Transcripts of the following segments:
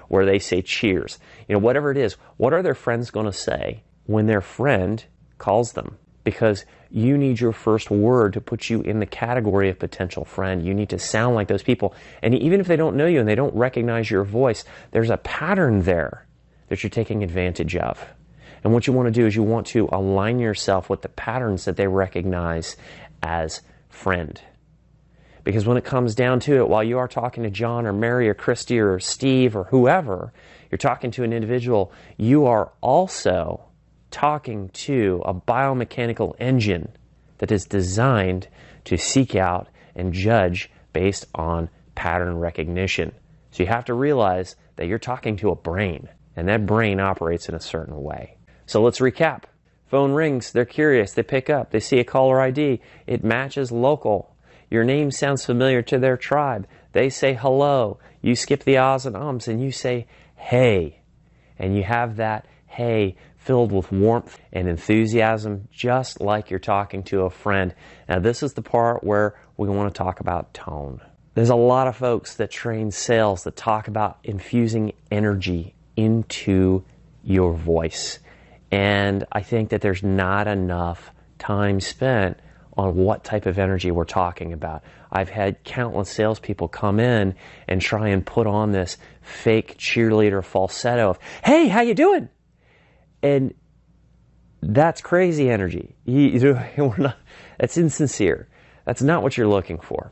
where they say cheers. Whatever it is, what are their friends going to say when their friend calls them? Because you need your first word to put you in the category of potential friend. You need to sound like those people. And even if they don't know you and they don't recognize your voice, there's a pattern there that you're taking advantage of. And what you want to do is you want to align yourself with the patterns that they recognize as friend. Because when it comes down to it, while you are talking to John or Mary or Christy or Steve or whoever, you're talking to an individual, you are also talking to a biomechanical engine that is designed to seek out and judge based on pattern recognition. So you have to realize that you're talking to a brain, and that brain operates in a certain way. So let's recap. Phone rings, they're curious, they pick up, they see a caller ID, it matches local. Your name sounds familiar to their tribe. They say hello. You skip the ahs and ums and you say hey. And you have that hey filled with warmth and enthusiasm, just like you're talking to a friend. Now, this is the part where we want to talk about tone. There's a lot of folks that train sales that talk about infusing energy into your voice. And I think that there's not enough time spent on what type of energy we're talking about. I've had countless salespeople come in and try and put on this fake cheerleader falsetto of, hey, how you doing? And that's crazy energy. That's insincere. That's not what you're looking for.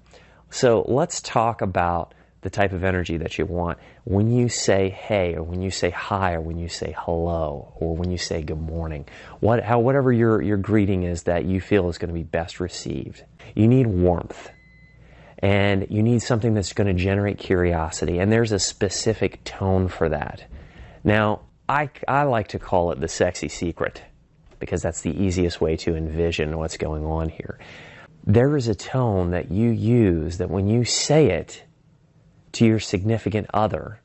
So let's talk about the type of energy that you want when you say hey, or when you say hi, or when you say hello, or when you say good morning. Whatever your greeting is that you feel is going to be best received. You need warmth. And you need something that's going to generate curiosity. And there's a specific tone for that. Now, I like to call it the sexy secret, because that's the easiest way to envision what's going on here. There is a tone that you use that when you say it to your significant other,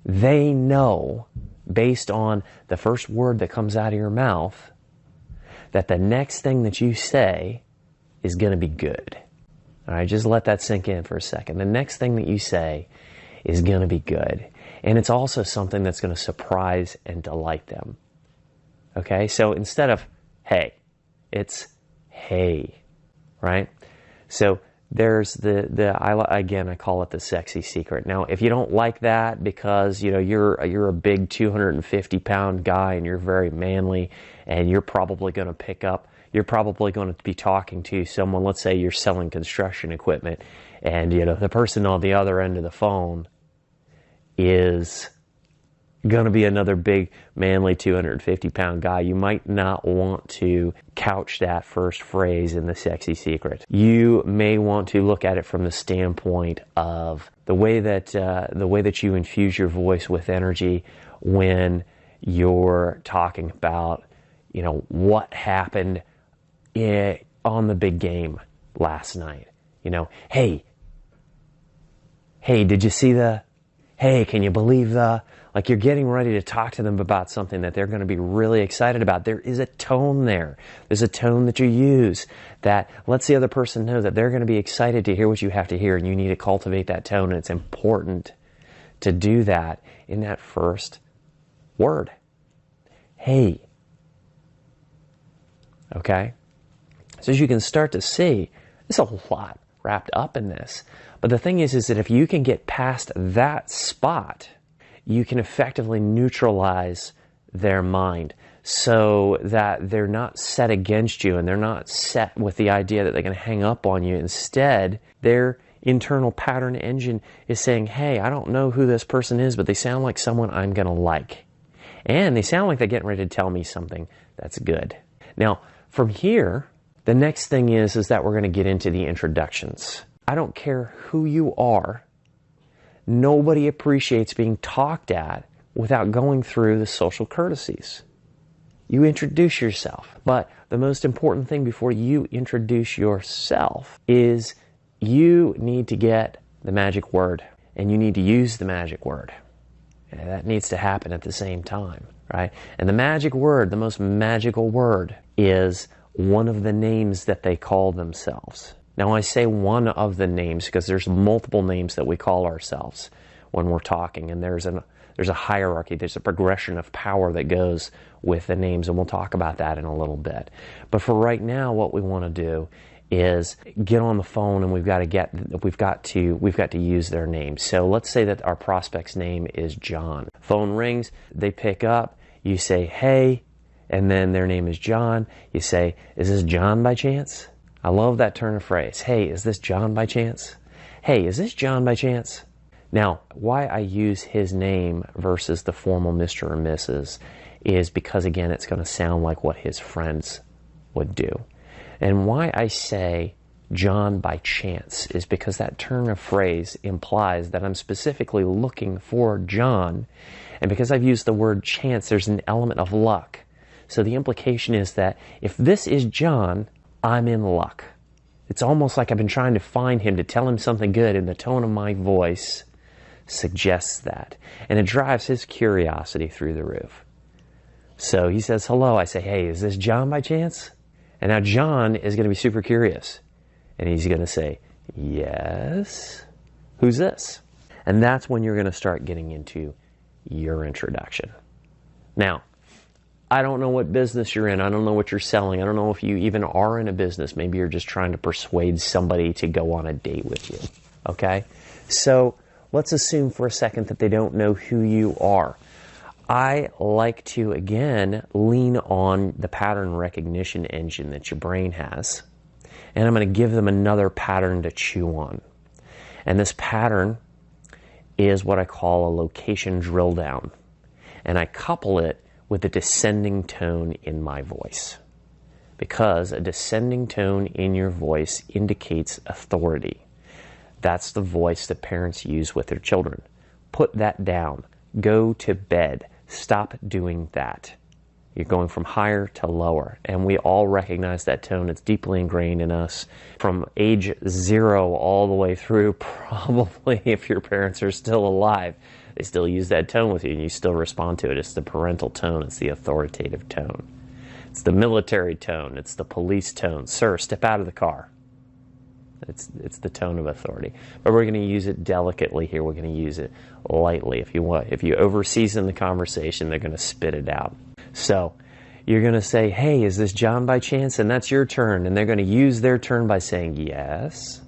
they know, based on the first word that comes out of your mouth, that the next thing that you say is going to be good. All right, just let that sink in for a second. The next thing that you say is going to be good. And it's also something that's going to surprise and delight them. Okay, so instead of hey, it's hey, right? So there's I call it the sexy secret. Now, if you don't like that because you're a big 250-pound guy and you're very manly, and you're probably going to be talking to someone. Let's say you're selling construction equipment, and the person on the other end of the phone is going to be another big, manly 250-pound guy. You might not want to couch that first phrase in the sexy secret. You may want to look at it from the standpoint of the way that you infuse your voice with energy when you're talking about what happened on the big game last night. Hey, did you see hey, can you believe like you're getting ready to talk to them about something that they're going to be really excited about. There is a tone there. There's a tone that you use that lets the other person know that they're going to be excited to hear what you have to hear, and you need to cultivate that tone, and it's important to do that in that first word. Hey. Okay? So as you can start to see, there's a lot wrapped up in this. But the thing is that if you can get past that spot, you can effectively neutralize their mind so that they're not set against you and they're not set with the idea that they're going to hang up on you. Instead, their internal pattern engine is saying, hey, I don't know who this person is, but they sound like someone I'm going to like. And they sound like they're getting ready to tell me something that's good. Now, from here, the next thing is that we're going to get into the introductions. I don't care who you are. Nobody appreciates being talked at without going through the social courtesies. You introduce yourself. But the most important thing before you introduce yourself is you need to get the magic word. And you need to use the magic word. And that needs to happen at the same time, right? And the magic word, the most magical word, is one of the names that they call themselves. Now, I say one of the names because there's multiple names that we call ourselves. when we're talking, and there's a hierarchy, there's a progression of power that goes with the names, and we'll talk about that in a little bit. But for right now, what we want to do is get on the phone, and we've got to use their name. So let's say that our prospect's name is John. Phone rings, they pick up, you say, hey, and then their name is John. You say, is this John by chance? I love that turn of phrase. Hey, is this John by chance? Hey, is this John by chance? Now, why I use his name versus the formal Mr. or Mrs. is because, again, it's going to sound like what his friends would do. And why I say John by chance is because that turn of phrase implies that I'm specifically looking for John. And because I've used the word chance, there's an element of luck. So the implication is that if this is John, I'm in luck. It's almost like I've been trying to find him to tell him something good, and the tone of my voice suggests that. And it drives his curiosity through the roof. So he says hello. I say, hey, is this John by chance? And now John is going to be super curious. And he's going to say, yes. Who's this? And that's when you're going to start getting into your introduction. Now, I don't know what business you're in. I don't know what you're selling. I don't know if you even are in a business. Maybe you're just trying to persuade somebody to go on a date with you. Okay? So let's assume for a second that they don't know who you are. I like to, again, lean on the pattern recognition engine that your brain has. And I'm going to give them another pattern to chew on. And this pattern is what I call a location drill down. And I couple it with a descending tone in my voice. Because a descending tone in your voice indicates authority. That's the voice that parents use with their children. Put that down. Go to bed. Stop doing that. You're going from higher to lower. And we all recognize that tone. It's deeply ingrained in us from age 0 all the way through. Probably if your parents are still alive, they still use that tone with you and you still respond to it. It's the parental tone. It's the authoritative tone. It's the military tone. It's the police tone. Sir, step out of the car. It's the tone of authority. But we're going to use it delicately here. We're going to use it lightly. If you over-season the conversation, they're going to spit it out. So you're going to say, hey, is this John by chance? And that's your turn. And they're going to use their turn by saying yes.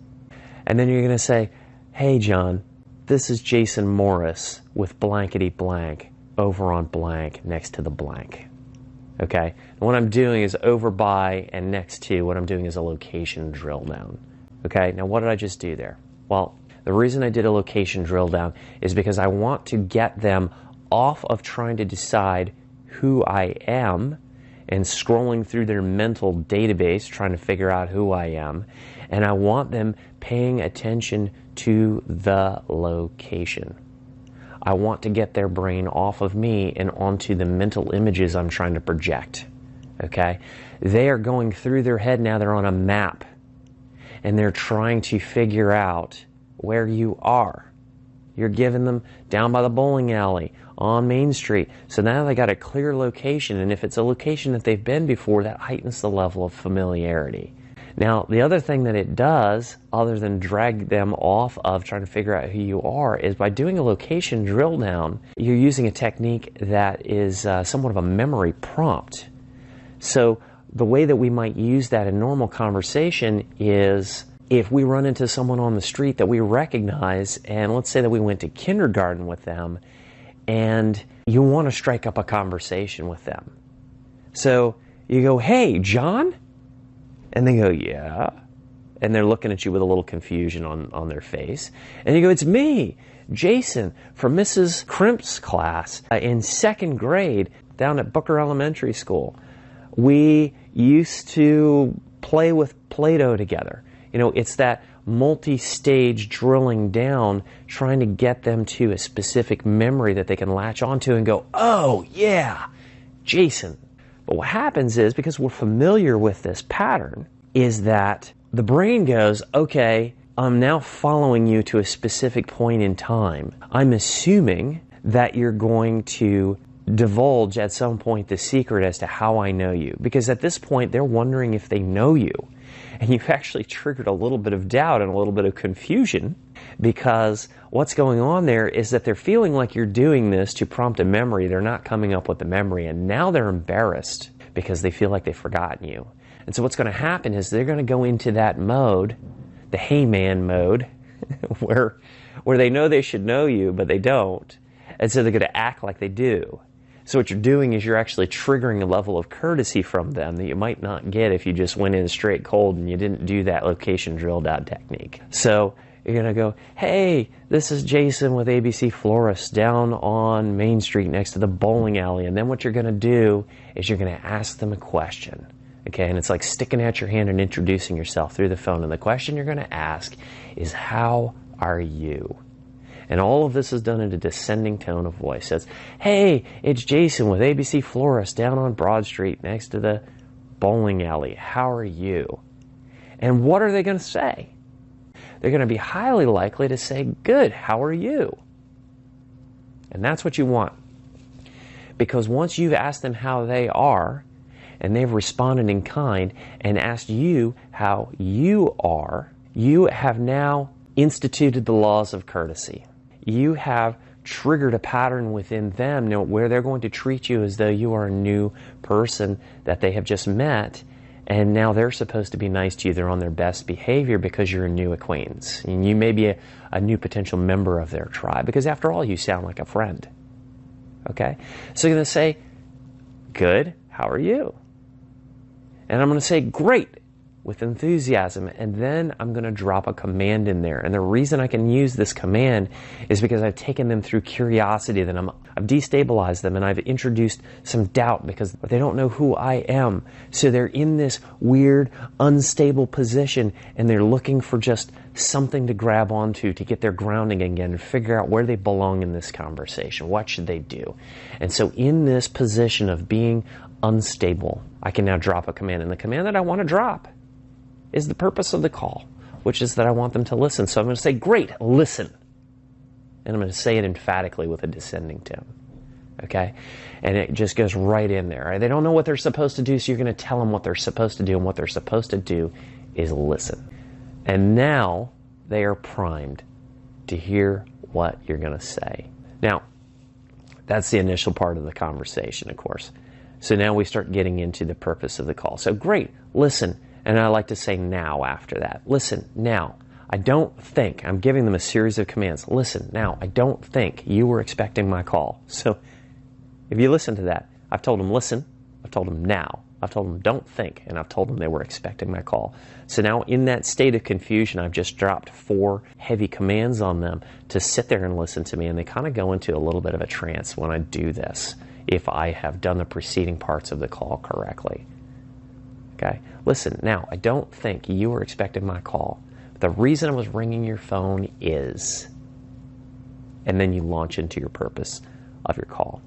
And then you're going to say, hey, John, this is Jason Morris with blankety blank over on blank next to the blank. Okay? And what I'm doing is over by and next to. What I'm doing is a location drill down. Okay, now what did I just do there? Well, the reason I did a location drill down is because I want to get them off of trying to decide who I am and scrolling through their mental database trying to figure out who I am. And I want them paying attention to the location. I want to get their brain off of me and onto the mental images I'm trying to project. Okay? They are going through their head now. They're on a map. And they're trying to figure out where you are. You're giving them down by the bowling alley, on Main Street. So now they got a clear location, and if it's a location that they've been before, that heightens the level of familiarity. Now, the other thing that it does, other than drag them off of trying to figure out who you are, is by doing a location drill down, you're using a technique that is somewhat of a memory prompt. So the way that we might use that in normal conversation is if we run into someone on the street that we recognize, and let's say that we went to kindergarten with them, and you want to strike up a conversation with them. So you go, hey, John? And they go, yeah. And they're looking at you with a little confusion on their face. And you go, it's me, Jason, from Mrs. Crimp's class in 2nd grade down at Booker Elementary School. We used to play with Play-Doh together. You know, it's that multi-stage drilling down, trying to get them to a specific memory that they can latch onto and go, oh, yeah, Jason. But what happens is, because we're familiar with this pattern, is that the brain goes, okay, I'm now following you to a specific point in time. I'm assuming that you're going to divulge at some point the secret as to how I know you. Because at this point, they're wondering if they know you. And you've actually triggered a little bit of doubt and a little bit of confusion, because what's going on there is that they're feeling like you're doing this to prompt a memory. They're not coming up with the memory, and now they're embarrassed because they feel like they've forgotten you. And so what's going to happen is they're going to go into that mode, the hey man mode, where they know they should know you, but they don't. And so they're going to act like they do. So what you're doing is you're actually triggering a level of courtesy from them that you might not get if you just went in straight cold and you didn't do that location drill down technique. So you're going to go, hey, this is Jason with ABC Florist down on Main Street next to the bowling alley. And then what you're going to do is you're going to ask them a question. Okay, and it's like sticking out your hand and introducing yourself through the phone. And the question you're going to ask is, how are you? And all of this is done in a descending tone of voice. It says, hey, it's Jason with ABC Florist down on Broad Street next to the bowling alley. How are you? And what are they going to say? They're going to be highly likely to say, good, how are you? And that's what you want. Because once you've asked them how they are, and they've responded in kind and asked you how you are, you have now instituted the laws of courtesy. You have triggered a pattern within them where they're going to treat you as though you are a new person that they have just met, and now they're supposed to be nice to you. They're on their best behavior because you're a new acquaintance. And you may be a new potential member of their tribe, because after all, you sound like a friend. Okay? So you're going to say, good, how are you? And I'm going to say, great, with enthusiasm, and then I'm going to drop a command in there. And the reason I can use this command is because I've taken them through curiosity, that I've destabilized them, and I've introduced some doubt because they don't know who I am. So they're in this weird, unstable position, and they're looking for just something to grab onto to get their grounding again and figure out where they belong in this conversation. What should they do? And so in this position of being unstable, I can now drop a command. And the command that I want to drop is the purpose of the call, which is that I want them to listen. So I'm going to say, great, listen. And I'm going to say it emphatically with a descending tone. Okay? And it just goes right in there. Right? They don't know what they're supposed to do, so you're going to tell them what they're supposed to do, and what they're supposed to do is listen. And now they are primed to hear what you're going to say. Now, that's the initial part of the conversation, of course. So now we start getting into the purpose of the call. So great, listen. And I like to say now after that. Listen, now. I don't think, I'm giving them a series of commands. Listen, now, I don't think you were expecting my call. So if you listen to that, I've told them listen, I've told them now, I've told them don't think, and I've told them they were expecting my call. So now in that state of confusion, I've just dropped 4 heavy commands on them to sit there and listen to me, and they kind of go into a little bit of a trance when I do this, if I have done the preceding parts of the call correctly. Okay, listen, now, I don't think you were expecting my call. The reason I was ringing your phone is, and then you launch into your purpose of your call.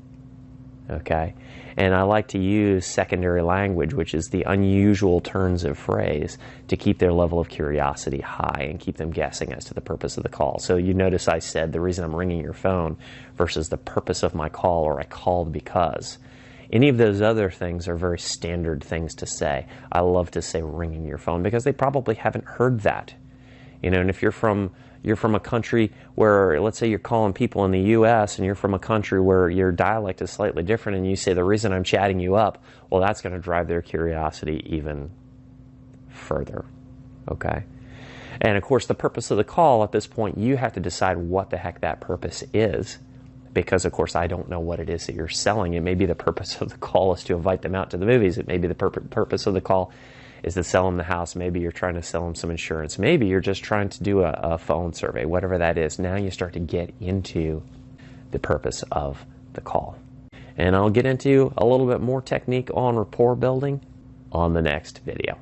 Okay, and I like to use secondary language, which is the unusual turns of phrase, to keep their level of curiosity high and keep them guessing as to the purpose of the call. So you notice I said the reason I'm ringing your phone versus the purpose of my call, or I called because. Any of those other things are very standard things to say. I love to say ringing your phone because they probably haven't heard that. You know, and if you're from a country where, let's say you're calling people in the U.S. and you're from a country where your dialect is slightly different, and you say the reason I'm chatting you up, well, that's going to drive their curiosity even further. Okay? And of course, the purpose of the call at this point, you have to decide what the heck that purpose is. Because, of course, I don't know what it is that you're selling. It may be the purpose of the call is to invite them out to the movies. It may be the purpose of the call is to sell them the house. Maybe you're trying to sell them some insurance. Maybe you're just trying to do a phone survey, whatever that is. Now you start to get into the purpose of the call. And I'll get into a little bit more technique on rapport building on the next video.